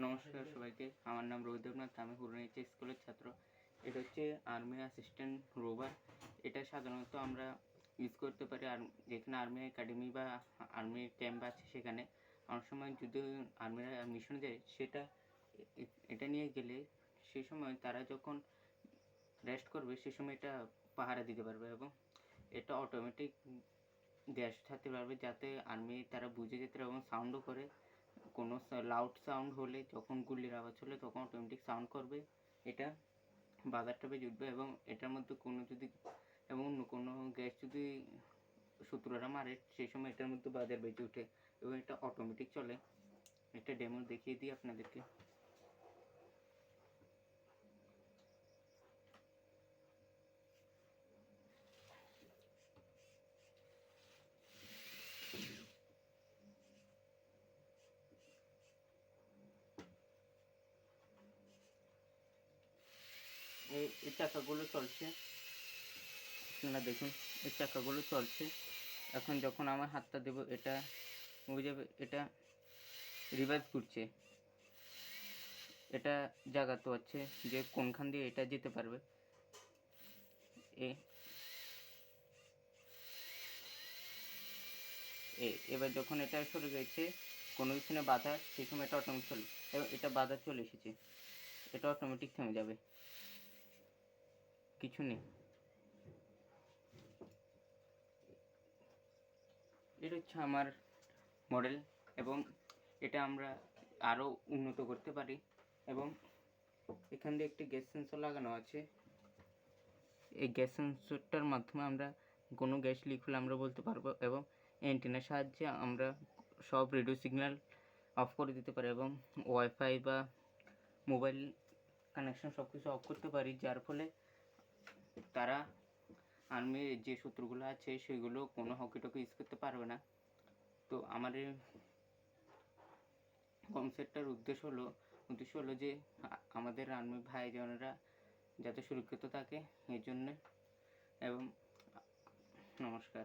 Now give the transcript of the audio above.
নমস্কার সবাইকে। আমার নাম রোহিত দেবনাথ। আমি হুরনিচা স্কুলের ছাত্র। এটা হচ্ছে আর্মি অ্যাসিস্ট্যান্ট রোভার। এটা সাধারণত আমরা ইউজ করতে পারি আর যেখানে আর্মি একাডেমি বা আর্মি ক্যাম্প আছে সেখানে। অনেক সময় যদি আর্মিরা মিশন দেয় সেটা এটা নিয়ে গেলে সেই সময় তারা যখন রেস্ট করবে সে সময় এটা পাহারা দিতে পারবে এবং এটা অটোমেটিক গ্যাস থাকতে পারবে যাতে আর্মি তারা বুঝে যেতে এবং সাউন্ডও করে। কোনো লাউড সাউন্ড হলে যখন গুলির আওয়াজ হলে তখন অটোমেটিক সাউন্ড করবে, এটা বাজারটা বেজে উঠবে এবং এটার মধ্যে কোনো যদি এবং কোনো গ্যাস যদি শত্রুরা মারে সেই সময় এটার মধ্যে বাজার বেজে ওঠে এবং এটা অটোমেটিক চলে। একটা ডেমো দেখিয়ে দিই আপনাদেরকে। এই চাকাগুলো চলছে, আপনারা দেখুন এই চাকাগুলো চলছে। এখন যখন আমার হাতটা দেব এটা হয়ে যাবে, এটা রিভার্স ঘুরছে। এটা জাগাতে হচ্ছে যে কোনখান দিয়ে এটা যেতে পারবে। এবার যখন এটা সরে গেছে কোনো কিছু না বাধা, সেই সময় এটা অটোমেটিক চলে এবং এটা বাধা চলে এসেছে, এটা অটোমেটিক থেমে যাবে, কিছু নেই। এটা হচ্ছে আমার মডেল এবং এটা আমরা আরও উন্নত করতে পারি এবং এখান দিয়ে একটি গ্যাস সেন্সর লাগানো আছে। এই গ্যাস সেন্সরটার মাধ্যমে আমরা কোনো গ্যাস লিক হলে আমরা বলতে পারবো এবং অ্যান্টেনার সাহায্যে আমরা সব রেডিও সিগন্যাল অফ করে দিতে পারি এবং ওয়াইফাই বা মোবাইল কানেকশন সব কিছু অফ করতে পারি, যার ফলে তারা আর্মির যে শত্রুগুলো আছে সেগুলো কোনো হকিটকি ইউজ করতে পারবে না। তো আমার এই কনসেপ্টটার উদ্দেশ্য হলো যে আমাদের আর্মি ভাই বোনেরা যাতে সুরক্ষিত থাকে এই জন্যে। এবং নমস্কার।